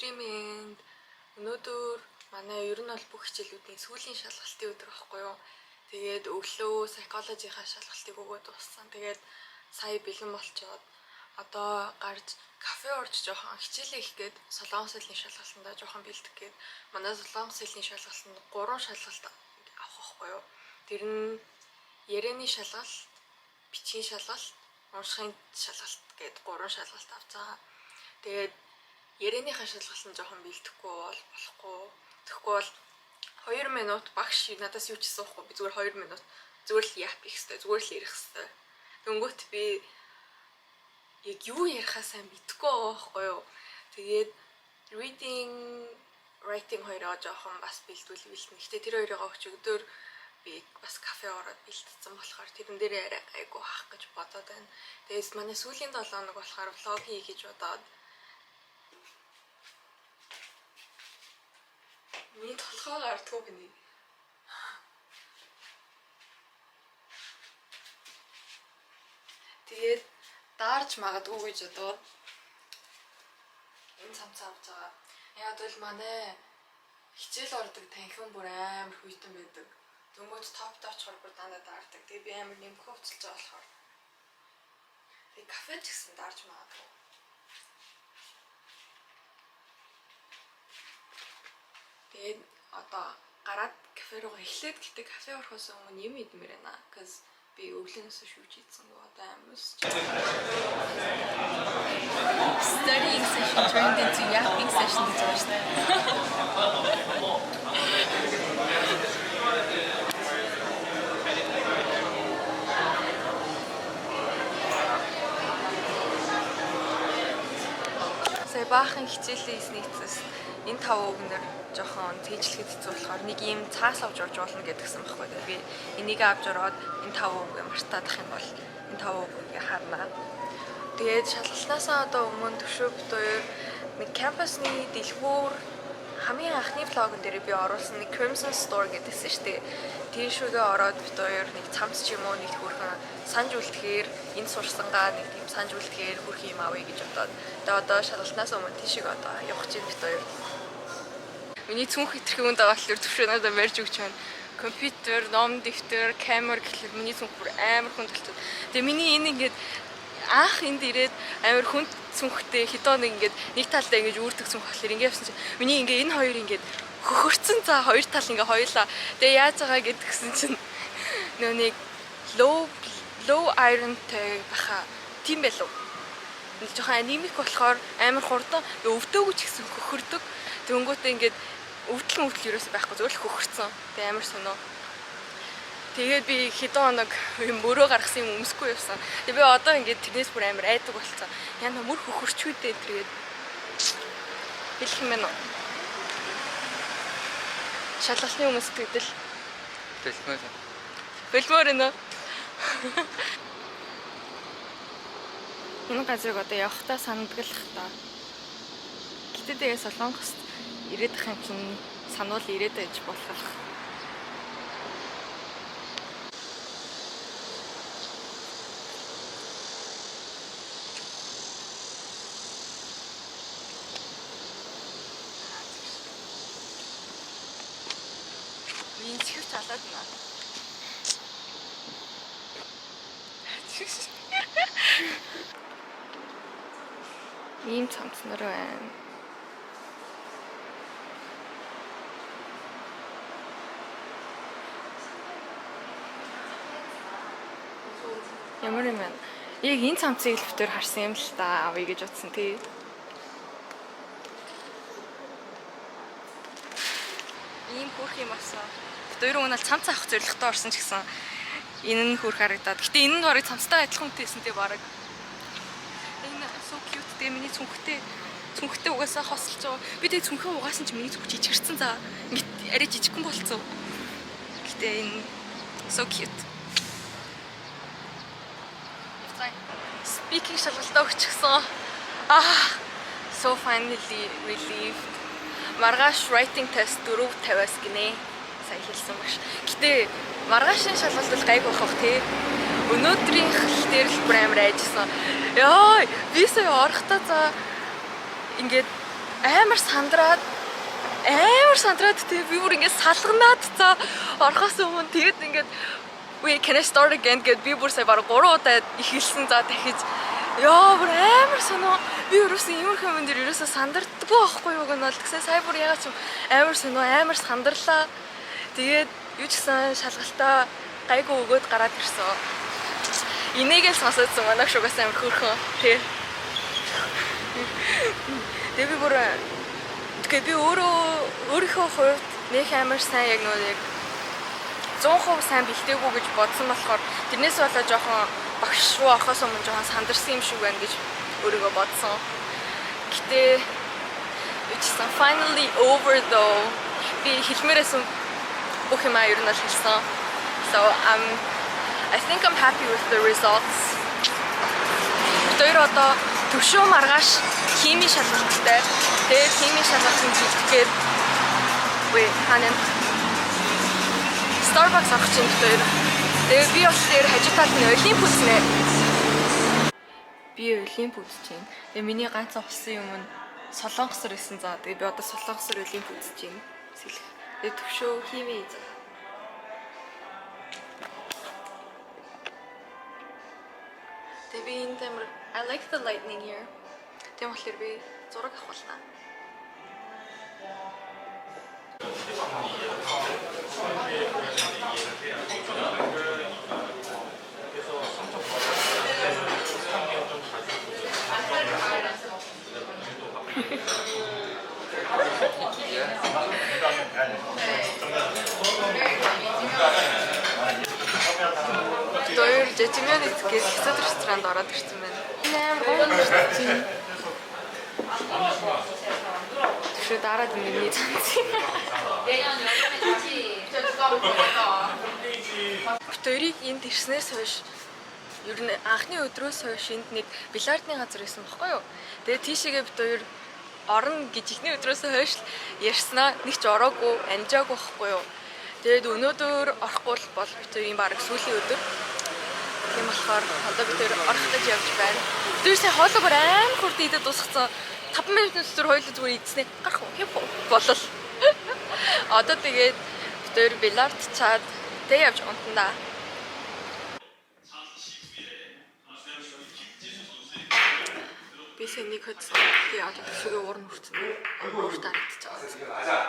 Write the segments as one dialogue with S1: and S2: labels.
S1: өдрийн мэнд. Өнөөдөр манай ер нь бол бүх хичээлүүдийн сүүлийн шалгалтын өдөр байхгүй юу. Тэгээд өглөө psychology-ийн шалгалтыг өгөөд дууссан. Тэгээд сая бэлэн болчоод одоо гарч кафе орж жоохон хичээлээ их гээд солонгос хэлний шалгалтандаа жоохон бэлдэх гээд манай солонгос хэлний шалгалтанд 3 шалгалт авах байхгүй юу. Тэр нь ярианы шалгалт, бичгийн шалгалт, уншихын шалгалт гээд 3 шалгалт авцгаа. Тэгээд ярианыхаа шалгалт нь жоохон бэлдэхгүй бол болохгүй. Тэгэхгүй бол 2 минут багш надаас юу ч асуухгүй. Би зүгээр 2 минут зүгээр л яап их хэвээр, зүгээр л ярих хэвээр. Тэнгүүт би яг юу ярихаа сайн мэдэхгүй байгаа байхгүй юу. Тэгээд reading, writing хоёроо жоохон бас бэлдвэл бэлдэнэ. Гэтэ тэр хоёроо өчигдөр би бас кафе ороод бэлдсэн болохоор тэрэн дээр айгу хаах гэж бодоод байна. Тэгээс манай сүүлийн 7 хоног болохоор влог хий гэж бодоод миний толгой гардгүй гинэ. Тэгээд даарж магадгүй гэж бодоод энэ цамцаа авч байгаа. Яг бол манай хичээл ордог танхим бүр амар хүйтэн байдаг. Дөнгөж топ очихоор бүр дандаа даардаг. Тэгээ би амар нэмэх хувцалж байгаа болохоор. Тэгээ кафе ч гэсэн даарж магадгүй. Тэгээд одоо гараад кафе руу эхлээд гэтээ кафе орохоос өмнө юм идмээр байна. Cause би өглөөнөөс шүүж идсэнгүй одоо амарс. Studying session turned into yapping session гэж байна шүү дээ. Сая баахан хичээлээ хийснээс энэ 5 өгнөр жоохон тэжлэхэд хэцүү болохоор нэг ийм цаас авч орж болно гэдгсэн байхгүй. Тэгээд би энийг авч ороод энэ 5 өг мартаадах юм бол энэ 5 өгийг харнаа. Тэгээд шалгалтаасаа одоо өмнө төвшөө бит хоёр нэг кампусны дэлгүүр хамгийн анхны влогон дээр би оруулсан нэг Crimson Store гэдэгсэн шүү дээ. Тийшүүгээ ороод бит хоёр нэг цамц ч юм уу нэг хөрхөн санж үлдэхээр энэ сурсангаа нэг тийм санж үлдэхээр хөрх юм авъя гэж бодоод тэгээд одоо шалгалтаасаа өмнө тийшээ одоо явах чинь бит хоёр. Миний цүнх хитрхи үнд байгаа болохоор төвшөө надад барьж өгч байна. Компьютер, ном, дэвтэр, камер гэхэлэр миний цүнх бүр амар хүнд болчихсон. Тэгээ миний энэ ингээд анх энд ирээд амар хүнд цүнхтэй хитоо нэг ингээд нэг талдаа ингэж үүрдэг цүнх болохоор ингээд явсан чинь миний ингээд энэ хоёр ингээд хөхөрцөн за хоёр тал ингээд хоёлаа. Тэгээ яаж байгаа гэдгсэн чинь нөө нэг low ironтэй баха тийм байлуу. Нэг жоохон анемик болохоор амар хурдан өвдөөгүй ч гэсэн хөхөрдөг. Тэнгүүтээ ингээд өвдөл ерөөсөй байхгүй зөв л хөхөрцөн. Тэгээ амар сонио. Тэгээд би хэдэн хоног мөрөө гаргасан юм өмсөхгүй явсан. Тэгээ би одоо ингээд тэрнээс бүр амар айдаг болцсон. Яна мөр хөхөрчүүдээ тэргээд хэлэх юм байна уу? Шалгалтын хүмүүс тэгдэл. Бэлмээр нэ. Энэ газрыг одоо явахтаа санагдлах та. Гэтэ тэгээ Солонгост ирээд ах юм чинь сануул ирээд байж болох. Миний чихвч алаад байна. Ийм цамц нар байна. Ямар юм бэ? Яг энэ цамцыг л битээр харсан юм л та авъя гэж утсан тий. Ийм хөрх юм болсон. Битээр өнөө цамц авах зорилготой орсон ч гэсэн энэ нь хөрх харагдаад. Гэтэ энэ нь барыг цамцтай адилхан үнэтэйсэн тий бараг. Энэ so cute дээ миний цүнхтэй угаасаа хосолж байгаа. Би тэгээ цүнхээ угаасан чи миний цүнх жижигэрсэн за. Ингээд арай жижигхэн болцсон. Гэтэ энэ so cute. Speaking шалгалтаа өгчихсөн. So finally relieved. Маргааш writing test 4:50-аас гинэ. Сайн хэлсэн багш. Гэтэ маргаашийн шалгалт бол гайг байх тий. Өнөөдрийн хэл дээр л бүр амар айжсан. Яа, би сая орохдоо за ингээд амар сандраад тэгээ би бүр ингээд салганаад цаа орохоос өмнө тэгээд ингээд we can I start again гэд би бүр сая бараг 3 удаа ихэлсэн за дахиж яа бүр амар сонио би ерөөсөн иймэрхүү юм дээр ерөөсөө сандардаггүй байхгүй юу гэнэ бол тэгсэн сая бүр ягаад ч амар сонио амар сандарлаа тэгээд юу ч гэсэн шалгалтаа гайгүй өгөөд гараад ирсэн энийг л сонсоодсон манай шугаас амар хөөрхөн тий тэгээ би бүр тэгээ би өөрийнхөө хувьд нөх амар сайн яг нөгөө яг 100% сайн бэлдээгүй гэж бодсон болохоор тэрнээс болоо жоохон багш руу орохоос өмнө жоохон сандарсан юм шиг байна гэж өөрийгөө бодсон. Гэтэ it's finally over though. Би хэлмээрсэн бүх юм ер нь л хэлсэн. So I think I'm happy with the results. Тэр одоо төвшөө маргааш химийн шалгалттай. Тэгээд химийн шалгалтыг бэлтгэхэд хаана Starbucks авах чинь тэр. Тэгээ би бас тэр хажуу талд нь Олимп үзнэ. Би Олимп үзэж байна. Тэгээ миний ганц авсан юм нь Солонгосор исэн за. Тэгээ би одоо Солонгосор Олимп үзэж байна. Сэлэх. Тэгээ төвшөө химээ эзэн. Тэгээ би энэ тэмэр I like the lightning here. Тэгээ болохоор би зураг авахлаа. Хоёр жижигэн эцгээд хэсэг ресторанд ороод ирсэн байна. Түшээ дараад миний цанц. Өөрийг энд ирснээс хойш ер нь анхны өдрөөс хойш энд нэг бильярдны газар байсан байхгүй юу? Тэгээ тийшээгээ бид хоёр орно гэж ихний өдрөөс хойш ярьснаа нэг ч ороогүй, амжаагүй байхгүй юу? Тэгээд өнөөдөр орохгүй бол бид хоёрын баг сүүлийн өдөр. Тийм болохоор одоо бид хоёр орох гэж явж байна. Тэр сая хоолойгоор амар хурд идэж дуусгацсан. 5 минутын дотор хоёул зүгээр идснээ гарах уу? Хэв болол. Одоо тэгээд бид хоёр бильярд чаад тэг явж унтана. Би сэнийг хөдсөн. Би одоо төсөөгөө уурн хүрсэн. Уурт харагдаж байгаа.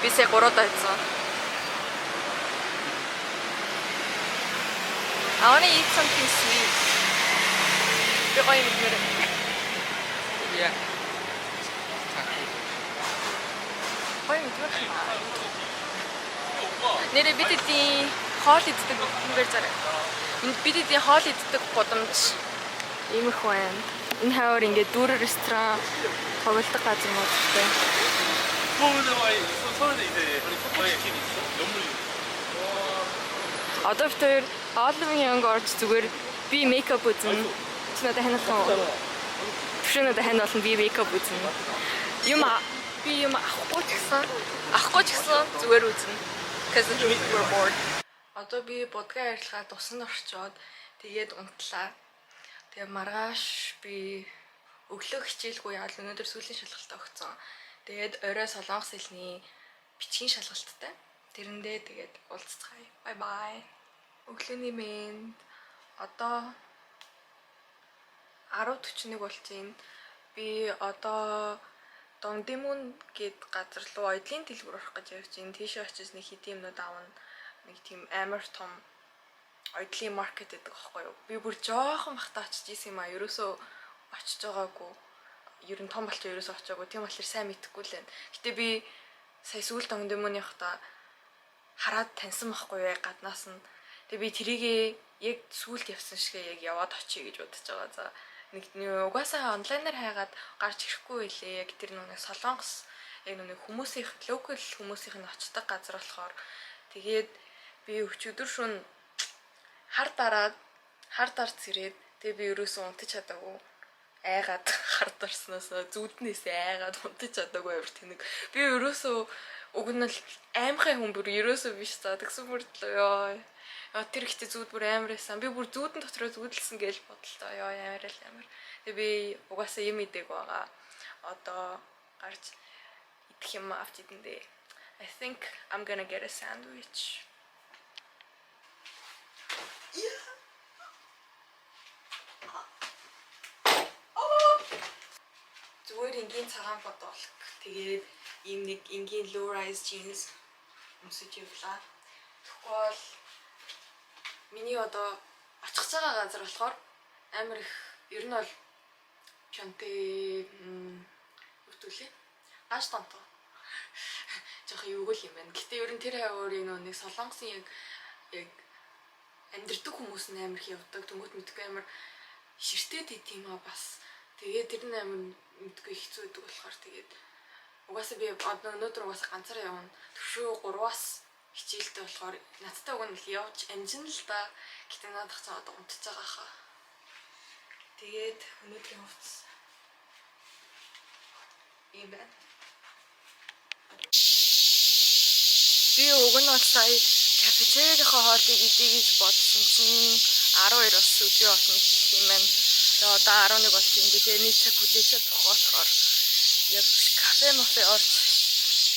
S1: Би сая 3 удаа хийсэн. I want to eat something sweet. Би гоё юм нэр. Yeah. Гоё юм нэр. Нэрээ бид эдийн хоол иддэг юмээр зарай. Бид эдийн хоол иддэг годамж иймэрхүү байна. Энэ хавар ингээд дүүр ресторан тоглолдог газар модтой. Одоо тэр Olive Young орж зүгээр би мейкап үзэн. Чи надад ханах уу? Түшээ надад хань болно би мейкап үзэн. Би юм авахгүй ч гэсэн зүгээр үзнэ. Because we're bored. Одоо би бодгоо арилгаа тусан орчоод тэгээд унтлаа. Тэгээ маргааш би өглөө хичээлгүй яал өнөөдөр сүүлийн шалгалт өгсөн. Тэгээд орой солонгос хэлний бичгийн шалгалттай. Тэрэндээ тэгээд уулзцгаая. Bye bye. Өглөөний мэнд одоо 10:41 болж байна. Би одоо Дондимун гээд газар руу оёдлын дэлгүүр орох гэж явж байна. Тийшээ очиж нэг хэдийн юмнууд авна. Нэг тийм амар том оёдлын маркет гэдэг аахгүй юу. Би бүр жоохон бахта очиж исэн юм а. Ерөөсөө очиж байгаагүй. Ер нь том болчих ерөөсөө очиагүй. Тийм болохоор сайн мэдэхгүй л байна. Гэтэ би сая сүүл Дондимун явахдаа хараад таньсан байхгүй юу гаднаас нь. Тэгээ би тэрийгээ яг сүүлд явсан шигээ яг яваад очие гэж бодож байгаа. За нэг угаасаа онлайнаар хайгаад гарч ирэхгүй байлээ. Яг тэр нэг солонгос яг нэг хүмүүсийн локал хүмүүсийн очдог газар болохоор тэгээд би өчигдөр шөнө хар дараад ирээд тэгээ би ерөөсөө унтаж чадаагүй. айгаад хард орсноос зүуднээс айгаад унтаж чадаагүй амар тэнэг. Би ерөөсөө уг нь л аймхай хүн бүр ерөөсөө биш за тэгсэн бүртлээ ёо. Тэр ихтэй зүуд бүр амар байсан. Би бүр зүудэн дотроо зүудэлсэн гэж бодлоо ёо амар л амар. Тэгээ би угаасаа юм идэг байгаа. Одоо гарч идэх юм авч идэндээ. I think I'm gonna get a sandwich. Yeah. Зүгээр энгийн цагаан бодолк. Тэгээд ийм нэг энгийн low rise jeans өмсөж явлаа. Тэгэхгүй бол миний одоо очих байгаа газар болохоор амар их ер нь бол пянтэй ütүүлээ. Гаш тонтоо. Жохо юуг л юм байна. Гэтэ ер нь тэр хаврын нэг солонгосын яг амьдрдаг хүмүүс нь амар их явдаг. Төнгөт мэдгүй амар ширтээд идэм аа бас. Тэгээд тэр нь амар мэдгүй хэцүү байдаг болохоор тэгээд угаасаа би өнөөдөр угаасаа ганцаараа явна. Төвшөө 3-аас хичээлтэй болохоор надтай уг нь л явж амжин л да. Гэтэ надад цаа одоо унтж байгаа хаа. Тэгээд өнөөдрийн хувцас ийм байна. Би уг нь бол сая кафетерийн хоолыг идэх гэж бодсон чинь 12 бас өдрийн болно гэх юм байна. Тэгээ одоо 11 болж юм. Тэгээ нэг цаг хүлээчээ болохоор яг кафе мофе орж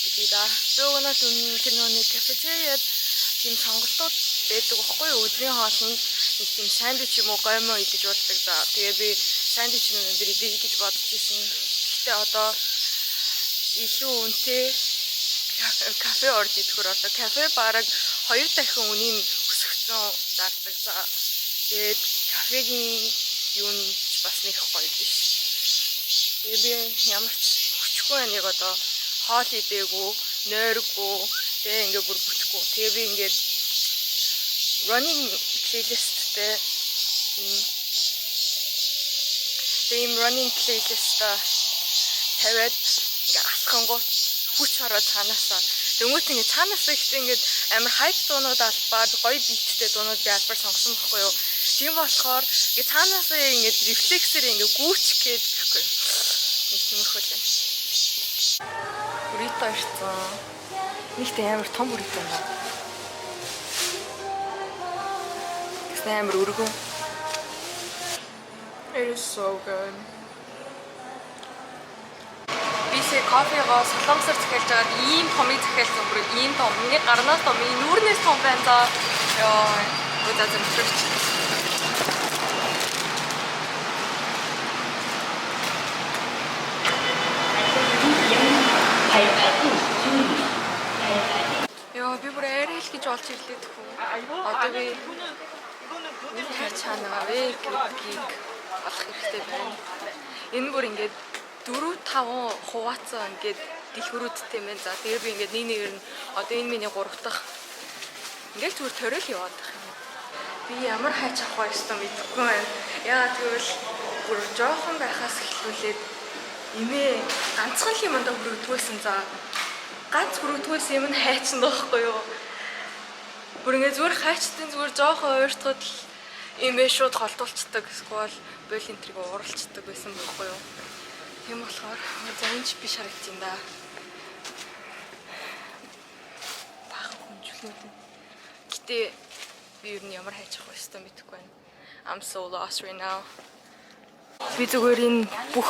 S1: идээ да. Би уг нь бол тэр нэг кафетериад тийм сонголтууд байдаг байхгүй юу? Өдрийн хоолнд нэг тийм сандвич юм уу гоймо идэж болдог за. Тэгээ би сандвич өнөдөр идэх гэж бодож ирсэн. Гэхдээ одоо илүү үнэтэй кафе орж идэхээр одоо кафе бараг 2 дахин үнийн өсгсөн зардаг за. Тэгээд кафегийн юу нь бас нэг гоё биш. Тэгээ би ямар ч хүчгүй нэг одоо хоол идээгүй, нойргүй, тэгээ ингээ бүр бүтэхгүй. Тэгээ би ингээд running playlistтэй ийм running playlist тавиад ингээ алхангуу хүч ороод цаанаасаа дөнгөт ингээ цаанаасаа ихтэй ингээ амар хайп дуунууд албаад гоё биттэй дуунууд би албаар сонгосон байхгүй юу. Тийм болохоор ингээ цаанаасаа ингээ рефлексээр ингээ гүүч гээд гэхгүй. Нэг тиймэрхүү л юм. Бүрито ирсэн. Нэгтэй амар том бүрито юм байна. Тэгсэн амар өргөн. It is so good. Бисээ кофегоо солонгосоор захиалж байгаад ийм томыг захиалсан бүр ийм том. Миний гарнаас том, миний нүүрнээс том байна за. Йоо. Өдөө зэмтрэгч. Йоо, би бүр арай л гэж олж ирлээ тхүү. Одоо би чанаа вэ гэдгийг болох хэрэгтэй байна. Энэ бүр ингээд 4-5 хуваацсан ингээд дэлгүүрүүдтэй юм байна. За тэгээ би ингээд нэг нэгээр нь одоо энэ миний 3 дахь ингээд зүгээр торил яваад байх юм. Би ямар хайч авах вэ гэсэн мэдэхгүй байна. Яа тэгвэл бүр жоохон байхаас эхлүүлээд имээ ганцхан юмд хүрэгдүүлсэн за. Ганц хүрэгдүүлсэн юм нь хайцсан байхгүй юу? Бүр ингээд зүгээр хайчтын зүгээр жоохон ойртоход имээ шууд холдуулцдаг эсвэл болинтриг уралцдаг байсан байхгүй юу? Тийм болохоор за энэ ч би харагдчих юм да. Бага хүнжлүүд. Гэтэ би юу нь ямар хайчих вэ гэсэн мэдэхгүй байна. I'm so lost right now. Би зүгээр энэ бүх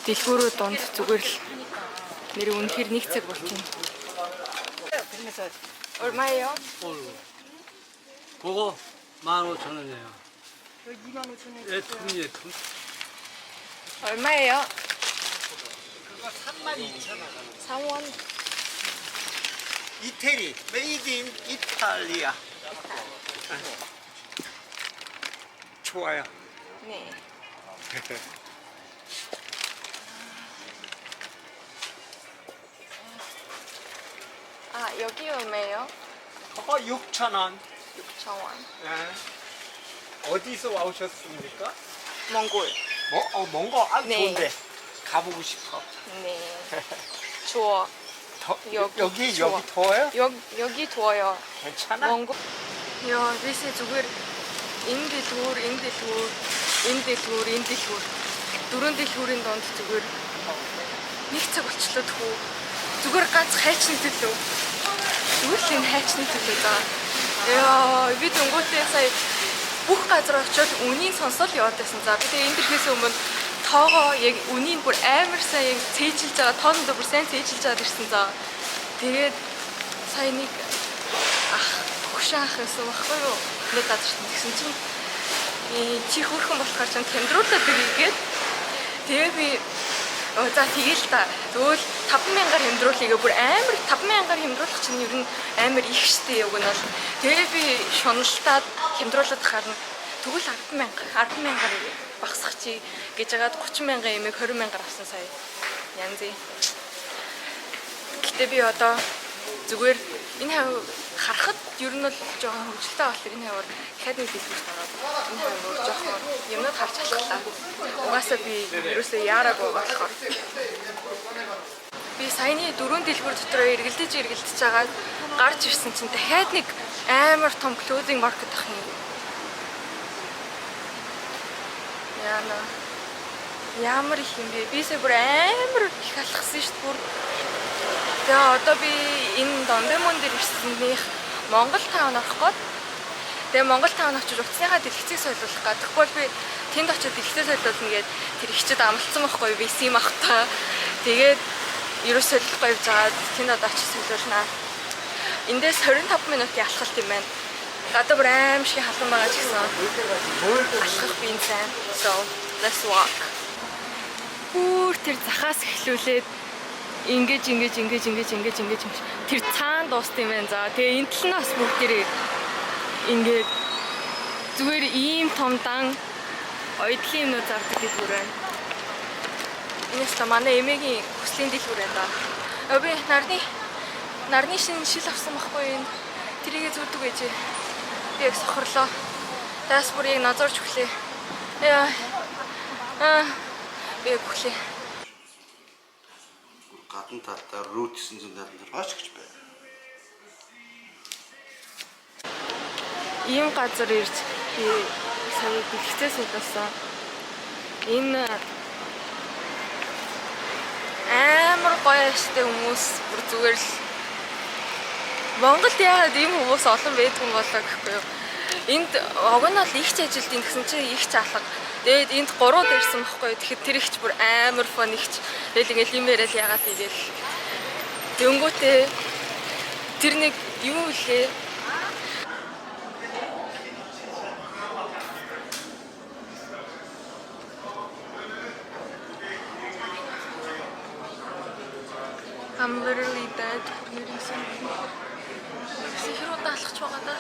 S1: дэлгүүрүүд донд зүгээр л нэр үнэхээр нэг цаг болчихно. 얼마예요?
S2: 그거 15,000원이에요.
S3: 여기 25,000원.
S2: 예, 톤이에요, 톤.
S1: 얼마예요?
S3: 그거 32,000원.
S1: 3원.
S3: 이태리, 메이드 인 이탈리아. 좋아요.
S1: 네. 아, 여기 얼마예요?
S3: 그거 6,000원.
S1: 6,000원.
S3: 네. 어디서 와오셨습니까?
S1: 몽골.
S3: 몽골? 아,
S1: 네.
S3: 좋은데. 가보고 싶어.
S1: 네. 좋아.
S3: 여기
S1: 좋아.
S3: 더워요?
S1: 여기 더워요.
S3: 괜찮아?
S1: 몽골. Ja, wir sind sogar in die Tour. 4 дэлгүүрийн донд зүгээр 1 цаг болчлоо тхүү. Зүгээр ганц хайчны төлөө. Зүгээр л энэ хайчны төлөө заа. Яа, би дөнгөтэй сая бүх газар очиод үнийг сонсоод яваад байсан. За би тэгээ энэ дэрхээс өмнө тоогоо яг үнийг бүр амар сайн яг цээжилж байгаа, тоондоо бүр сайн цээжилж байгаа гэсэн. За тэгээд сая нэг хөшөө ах гэсэн баггүй юу? Нэг газар тэгсэн чинь чи хөрхөн болохоор ч тэмдрүүлээд игээд тэгээ би за тэгээл та тэгвэл 50000-аар хэмдрүүлээгээ бүр амар 50000-аар хэмдрүүлэх чинь ер нь амар их штэ яг нь бол тэгээ би шуналтаад хэмдрүүлээд харна тэгвэл 100000-аар багсах чи гэж яагаад 30000 эмийг 20000-аар авсан сая янзы. Гэтэ би одоо зүгээр энэ хав харахад ер нь бол жоохон хөвгөлтэй болохоор энэ хавар дахиад нэг дэлгүүрт ороод энэ хавар жоохон юмнууд харж алхлаа. Угаасаа би ерөөсөө яараагүй болохоор би саяны 4 дэлгүүр дотор эргэлдэж байгаа гарч ирсэн чинь дахиад нэг амар том clothing market ах юм. Яна ямар их юм бэ? Би сая бүр амар их алхсан шүү дээ. Тэгээ одоо би энэ Дондемон дээр ирсэнийх Монгол таун авах гээд тэгээ Монгол таун очиж утасныхаа дэлгэцийг солиулах гээд тэгвэл би тэнд очиж дэлгэцээ солиулна гээд тэр ихчэд амлцсан байхгүй юу висим авахтаа тэгээд ерөөс солиулахгүй явж байгаа тэнд одоо очиж солиулнаа. Эндээс 25 минутын алхалт юм байна. Гадаа бүр аим шиг халуун байгаа ч гэсэн алхах би энэ сайн. So let's walk. Бүр тэр захаас эхлүүлээд ингэж тэр цаан дуусна юм байна. За тэгээ энэ талнаас бүгдээрээ ингээд зүгээр ийм том дан ойдлын юмнууд зардаг гэж бүр байна. Энэс та манай эмээгийн хүслийн дэлгүүр байна да. Би нарны шинэ шил авсан байхгүй энэ. Тэрийгэ зүрдэг байж. Би яг сохорлоо. Таас бүр яг назарч өглөө. Яа. Би өглөө.
S4: Гадна талдаа Route 970 хаач гэж байна.
S1: Ийм газар ирж би сая дэлгэцээ солиулсан. Энэ амар гоё штэ хүмүүс бүр зүгээр л Монголд яагаад ийм хүмүүс олон байдгүй болоо гэхгүй юу. Энд огнол ихч ажилтیں۔ Тэгсэн чинь ихч алга. Тэгээд энд 3 дээрсэн байхгүй юу. Тэгэхэд тэр ихч бүр амар фон ихч. Тэгэл ингээл юм яриад яагаад игээл дөнгөтэй тэр нэг юу үлээ. I'm literally dead. Сихруу даалгach байгаа да.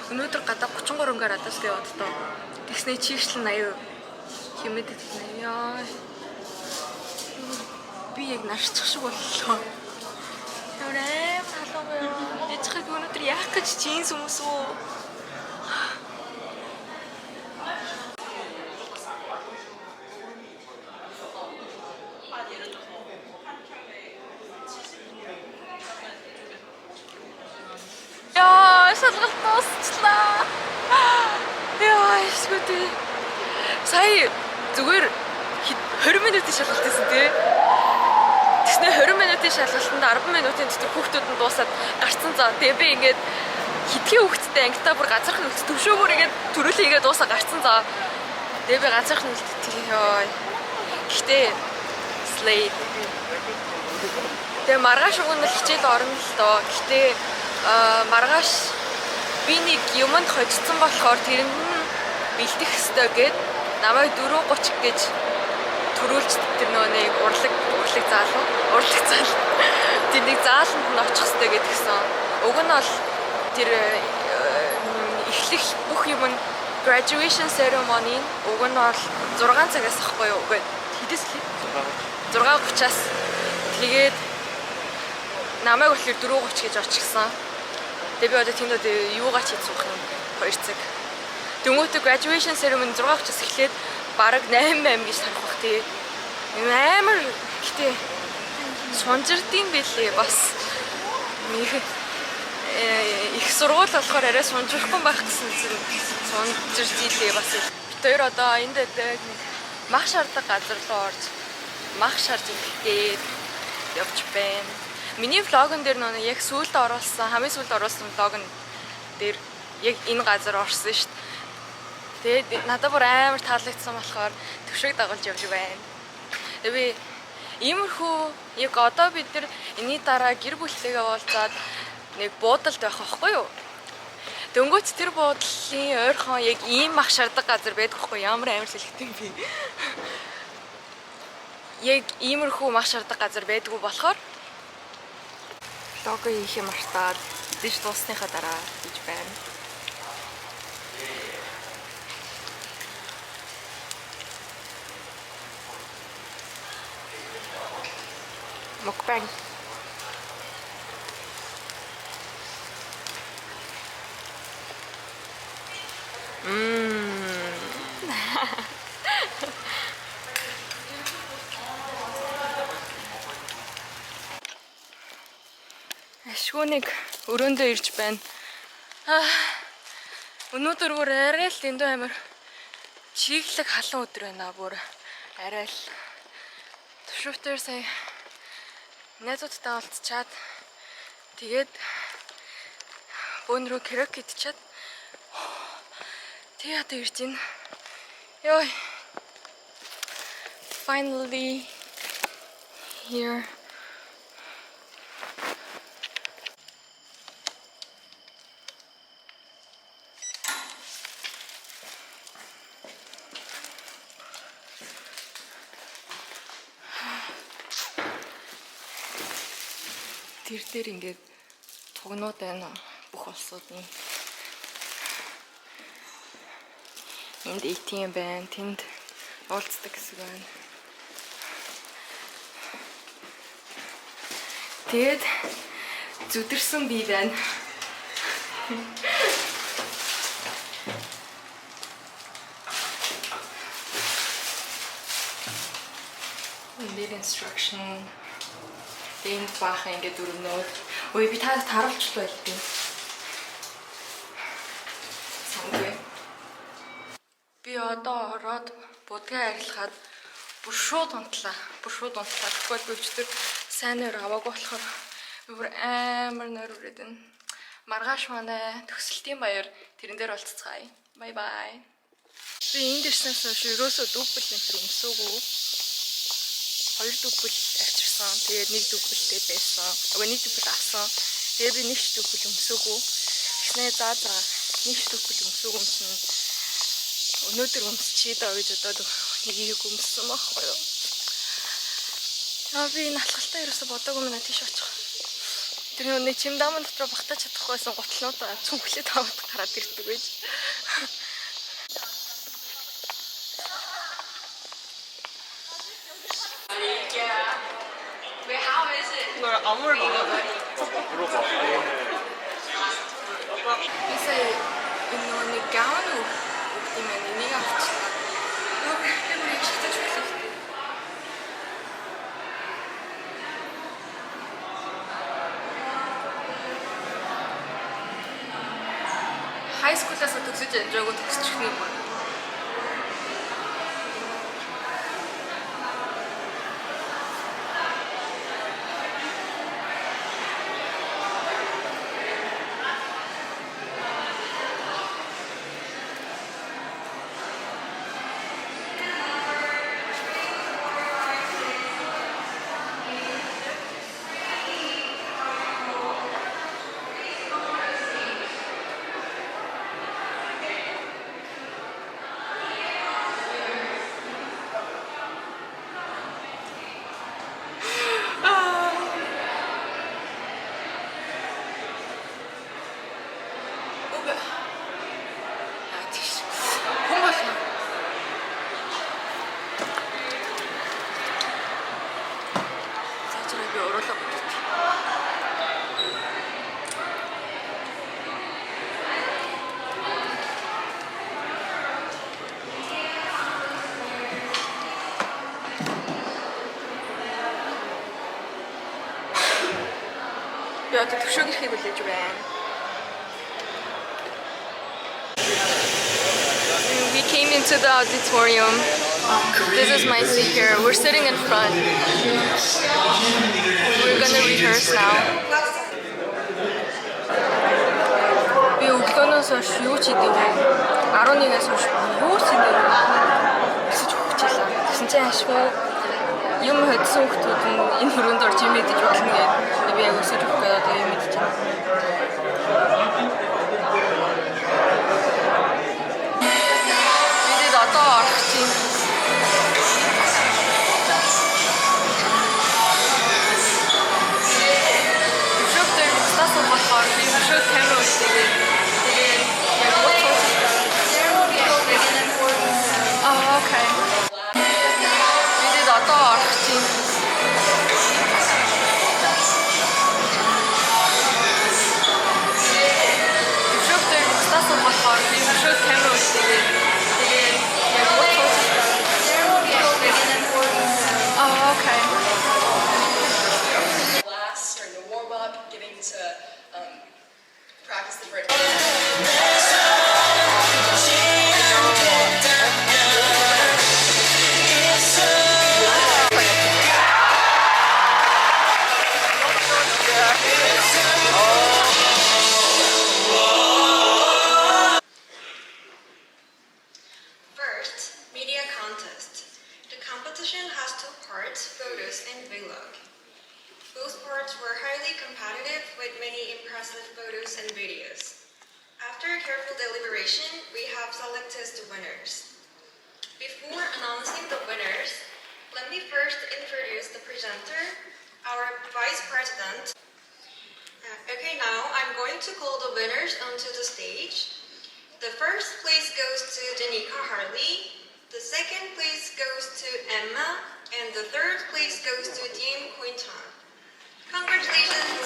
S1: Өнөөдөр гадаа 33 градус яваад тоо. Тэгснэ чигшил 80. Хэмэд яа. Би яг нарчих шиг боллоо. Тэрээ халуугаа яа. Эцэг өнөөдөр яах гэж джинс өмсөө. Шалгалтааслаа. Яа, эсвэл сая зүгээр 20 минутын шалгалт хийсэн тий. Тэгснэ 20 минутын шалгалтанд 10 минутын дотор хүүхдүүд нь дуусаад гарцсан заа. Тэгээ би ингээд хитгэн хүүхдтэй ангитаа бүр газарх нөлт төвшөөгөр ингээд төрөл хийгээд дуусаа гарцсан заа. Тэгээ би газарх нөлт тийхээ. Гэхдээ slay. Тэгээ маргааш өгнөл хичээл орно л доо. Гэхдээ маргааш би нэг юмд хожсон болохоор тэр нь бэлдэх ёстой гэд намайг 4:30 гэж төрүүлж тэр нэг урлаг заалуу тэр нэг зааланд нь очих ёстой гэдгсэн. Уг нь бол тэр эхлэх бүх юм нь graduation ceremony уг нь бол 6 цагаас ахгүй юу гэд хэдээс лээ 6:30-аас тэгээд намайг болохоор 4:30 гэж очихсан. Тэгээ би одоо тэнд юугаа ч хийх юм 2 цаг. Дөнгөтэй graduation ceremony 6:30-аас эхлээд бараг 8 гэж тарах бах тий. Амар гэтээ сунжирдин бэлээ бас. Их сургууль болохоор арай сунжирахгүй байх гэсэн чинь сунжирдилээ бас. Бид хоёр одоо энд байдаг мах шардаг газар руу орж мах шарж идэхгээд явж байна. Миний влогон дээр нөгөө яг сүүлд оруулсан, хамгийн сүүлд оруулсан влогон дээр яг энэ газар орсон шүү дээ. Тэгээд надад бүр амар таалагдсан болохоор төвшөг дагуулж явж байна. Тэгээд би иймэрхүү яг одоо бид нар энэний дараа гэр бүлтэйгээ уулзаад нэг буудалд байх байхгүй юу? Дөнгөж тэр буудлын ойрхон яг ийм мах шардаг газар байдаг хгүй ямар амар сэлхтэй юм бэ? Яг иймэрхүү мах шардаг газар байдгүй болохоор влог хийх юм артаад дэж дуусныхаа дараа гэж байна. Mukbang. Ашгүйнийг өрөөндөө ирж байна. Өнөөдөр бүр арай л дэндүү амар чиглэг халуун өдөр байна бүр арай л төвшөвтөр сая найзуудтай уулзчаад тэгээд бөөн рүү кaraoke идчихэд тэгээд ирж байна. Ёй. Finally here. Тэр дээр ингээд тугнууд байна бүх улсуудын. Энд ATM байна, тэнд уулздаг гэсэн байна. Тэгээд зүдэрсэн бий байна. Энд instruction энд баахан ингээд өргөнөөд ой би та таруулчлаа хэлдэг. Сонгоё. Би одоо ороод будгаа арилгаад бүр шууд унтлаа. Тэгвэл би өчтөр сайн нэр аваагүй болохоор би бүр амар нойр үрээд байна. Маргааш манай төгсөлтийн баяр тэрэн дээр уулзцгаая. Бай бай. Би энд ирснээс хойш ерөөсөө дүүпэл нэтер өмсөөгүй. 2 дүүпэл авчирсан. Тэгээд 1 дүүпэлтэй байсан. Нэг дүүпэл авсан. Тэгээд би 1 дүүпэл өмсөөгүй. Тэгснээ за 1 дүүпэл өмсөөгүй юм чинь өнөөдөр өмсчихэд гэж бодоод нэгийг өмссөн байхгүй юу? Би энэ алхалтаа ерөөсө бодоогүй мэнэ тийш очих. Тэр нэг чимдааман дотор багтаж чадахгүйсэн готлнуудаа цүнхлээд аваад гараад ирдэг байж. 아무를 그래서 이거는 가운을 입으면 이니가 붙이다. 이거 진짜 좋겠어. 하이스쿨에서 독수지 안 좋아하고 독수 추는 거야. Би одоо төвшөөг ирэхийг хүлээж байна. We came into the auditorium. This is my seat here. We're sitting in front. We're gonna rehearse now. Би өглөөнөөс хойш юу ч хийдэггүй. 11-ээс хойш юу ч хийдэггүй. Өсөж хөвчлээ. Тэгсэн чинь ашгүй юм хөдсөн хүмүүс энэ хөрөнд орж юм мэдэж болно гэдэг. Би яг өсөж хөвгөө одоо юм мэдэж байна. Бид одоо орох чинь should camera Oh, okay. We did a dog team. Oh, okay.
S5: Class during the warm-up, getting to practice the British. First, media contest. The competition has two parts, photos and vlog. Both parts were highly competitive with many impressive photos and videos. After careful deliberation, we have selected the winners. Before announcing the winners, let me first introduce the presenter, our Vice President. Okay, now I'm going to call the winners onto the stage. The first place goes to Danica Harley, the second place goes to Emma, and the third place goes to Dean Quinton. Congratulations!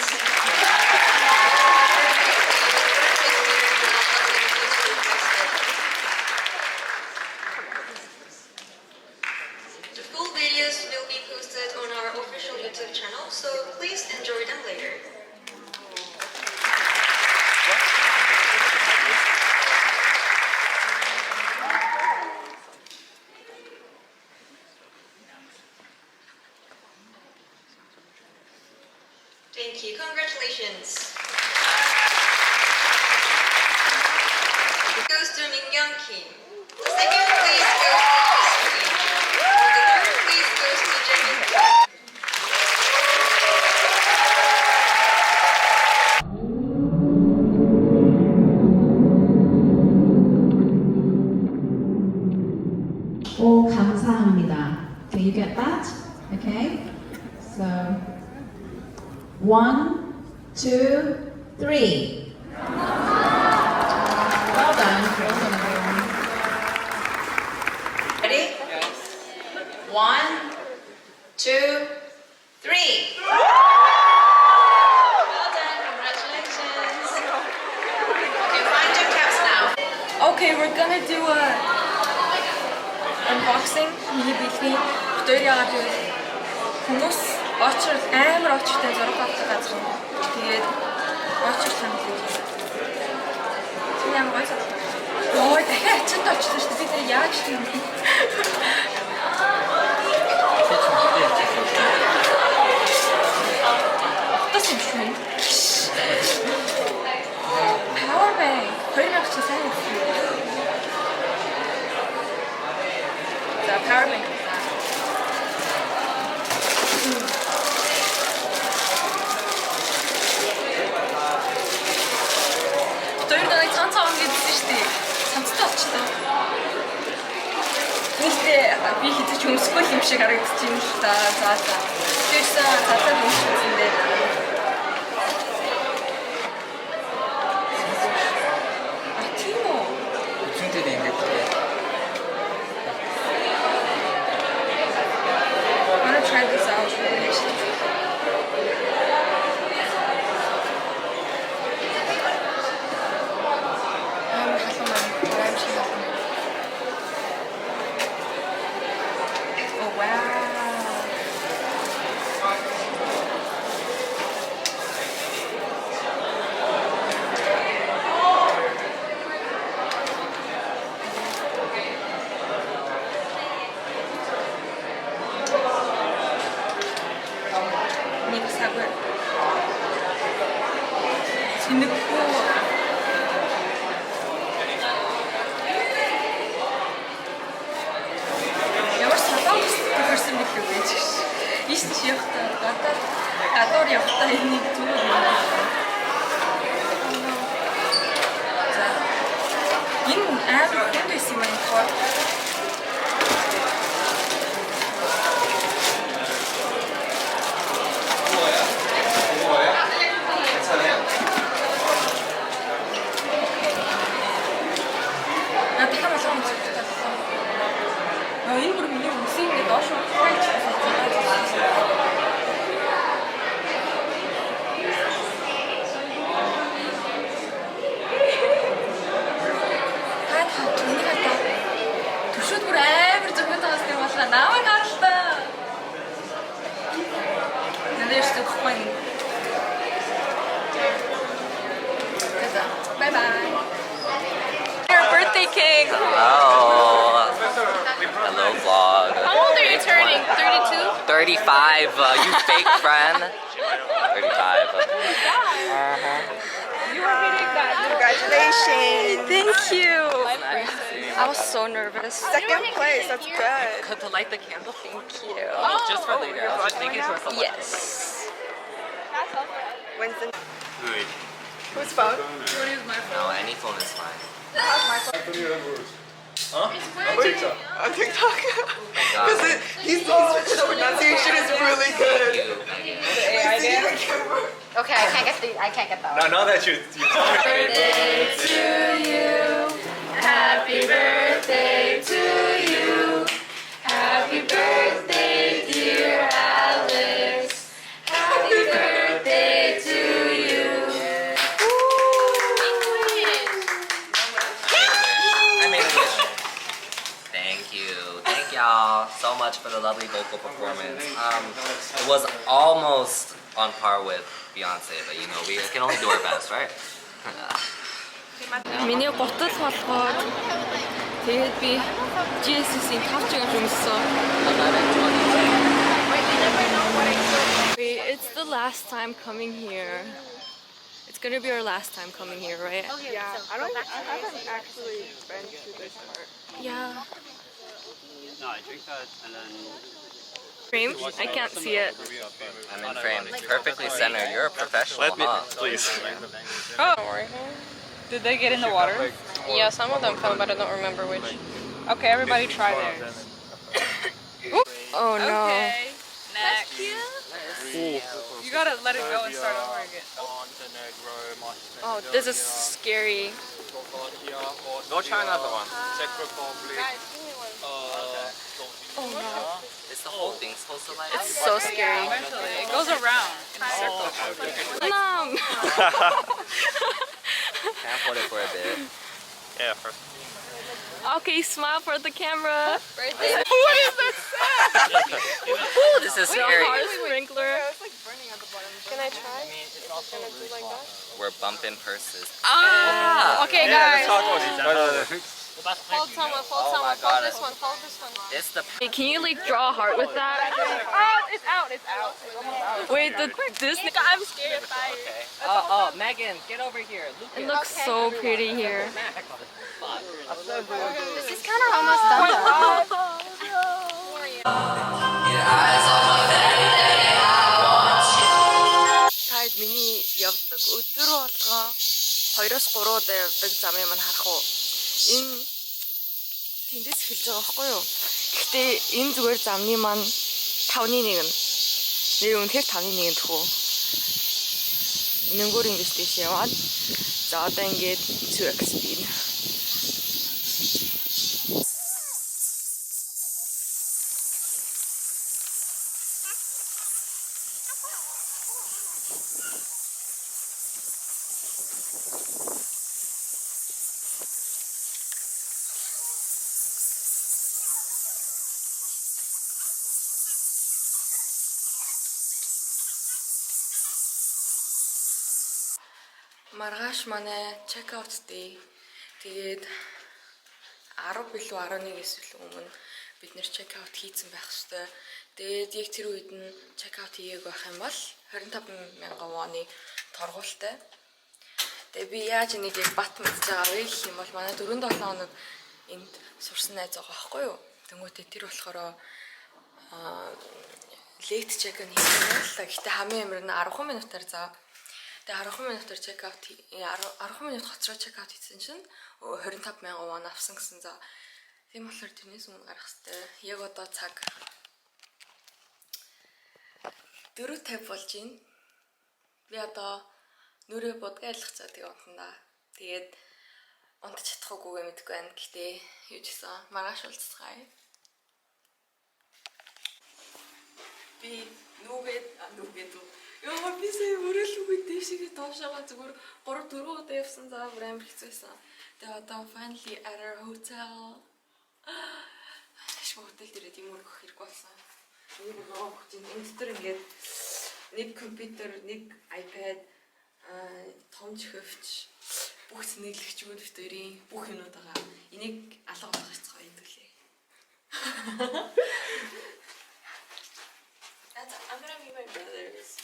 S5: The full videos will be posted on our official YouTube channel, so please enjoy them later. Thank you. Congratulations. It goes to Mingyang Kim. The second place goes to Christine. And the third place goes to Jimin.
S6: 오, 감사합니다. Okay, you get that? Okay? So, 1, 2, 3. Well done. Ready? Yes. 1, 2, 3. Well done. Congratulations. Okay, find your caps now.
S1: Okay, we're gonna do a unboxing. Миний бэлгийн хоёр яагаад вэ? Хүмүүс очор амар очортой зураг авах газар. Тэгээд очор санагдаж байна. Тийм ямар гоё. Йоо, дахиад ачаад очихлоо шүү дээ. Би тэр яаж тийм юм. Тас юм шүү. Power bank. 2000 ч сайн юм. За power bank. Би хэзээ ч өмсөхгүй юм шиг харагдаж байна л та. За. Тэрсэн цацаад өмсчихсэндээ. Тийм үү? Үчигтэй ингэж байна. I want to try this out. Цагаан. Синэггүй. Ямар салаа төрсөн бэ гэж. Ийш тийш явахдаа гадуур явахдаа энийг зүгээр юм. За. Энэ амар хүн байсан юм аа. Энэ бүр миний үсийг ингээд доош ухаж төшөөд бүр амар зөвхөн таас гэр болоо намайг харалтаа. Надад зөвхөн bye bye. Your birthday cake.
S7: Hello. Hello, vlog.
S6: How old are you turning? 32?
S7: 35, you fake friend. 35.
S6: You were hitting that.
S1: Congratulations. Thank you. I was so nervous.
S8: Second place, that's good.
S7: Good to light the candle.
S1: Thank you.
S7: Just for later. I was just thinking to myself.
S1: Yes.
S8: Winston. Whose phone?
S7: No, any phone is fine.
S8: On TikTok. Because he's the pronunciation is really good.
S6: Okay, I can't get that.
S3: Now that you
S1: Birthday to you. Happy birthday to you. Happy birthday, dear Alice. Happy birthday to you.
S7: I made a wish. Thank you. Thank y'all so much for the lovely vocal performance. It was almost on par with Beyonce, but you know, we can only do our best, right?
S1: Миний готл болгоод тэгээд би GSS-ийн 5 чигээр өмссөн. It's the last time coming here. It's gonna be our last time coming here, right?
S8: Yeah, I haven't actually been to this part.
S1: Yeah.
S2: No, I drink that and then.
S1: Frame? I can't see it.
S7: I'm in frame. Perfectly centered. You're a professional, huh?
S2: Please.
S1: Oh. Did they get in the water?
S6: Yeah, some of them fell, but I don't remember which.
S1: Okay, everybody try theirs. Oh no.
S9: Okay, next. You gotta let it go and start over again.
S1: Oh, this is scary.
S3: Go try another one. Czech Republic.
S1: Oh no.
S7: Is the whole thing supposed to light up?
S1: It's so scary.
S9: Eventually, it goes around in a circle.
S1: Mom.
S7: Can I hold it for a bit?
S3: Yeah, first.
S1: Okay, smile for the camera.
S7: Ooh, this is scary.
S1: Heart sprinkler.
S8: Can I try? Can I do like that?
S7: We're bumping purses.
S1: Ah.
S6: Okay, guys.
S8: Hold someone,
S7: my God.
S8: hold this one, hold this one.
S7: It's the
S1: Hey, can you like draw a heart with that?
S8: Oh, it's out, it's out.
S1: Wait, this
S8: I'm scared by it.
S7: okay. Oh, Megan, get over here.
S1: it looks so pretty here.
S6: This is kind of almost done though.
S1: Таад миний явдаг өдөр болгон 2-3 удаа явдаг замыг мань харах уу? Энэ тэндээс эхэлж байгаа байхгүй юу? Гэхдээ энэ зүгээр замны маань 5-ны 1 нь. Нэр үнэхээр 5-ны 1 тхүү. Энэнгөр ингэж тийш яваад за одоо ингэж Zurich speed. Маргааш манай check out day. Тэгээд 10 билүү 11-ээс илүү өмнө бид нэр check out хийсэн байх хэвээр. Тэгээд яг тэр үед нь check out хийгээг байх юм бол 25,000 вон-ы торгуултай. Тэгээ би яаж энийг яг бат мэдж байгаа вэ гэх юм бол манай 4-7 хоног энд сурсан найз байгаа байхгүй юу. Тэнгүүтээ тэр болохоор late check-in хийсэн л та. Гэхдээ хамгийн амар нь 10 минутаар заа. Тэгээ 10 минутаар check out 10 минут хоцроо check out хийсэн чинь 25,000 вон авсан гэсэн заа. Тийм болохоор тэрнээс өмнө гарах хэрэгтэй. Яг одоо цаг 4:50 болж байна. Би одоо нүрээ бодгаалах цаа тэгээ унтана. Тэгээд унтаж чадахгүй юм мэдгүй байна. Гэхдээ юу ч гэсэн маргааш уулзцгаая. Би нүгээд яа би сая өрөөлгүй дэшигээ тоошоо зүгээр 3-4 удаа явсан заа бүр амар хэцүүсэн. Тэгээ одоо finally at our hotel. Ашгүй хотел дээр тийм өөр гэх хэрэг болсон. Нэг гоо хөтин энэ дотор ингээд нэг компьютер, нэг iPad, том хөвч, бүх нэглэгчүүд битэрийн бүх юмуд байгаа. Энийг алга болгох хэцүү хэдүүлээ. I'm gonna meet my brothers.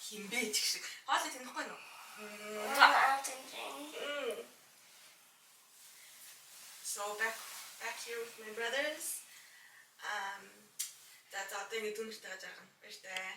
S1: Химбэ чиг шиг. Хоолой тэнэхгүй нөө. So back here with my brothers. За одоо ингэ дүнэртэй гаж аргана. Баяртай.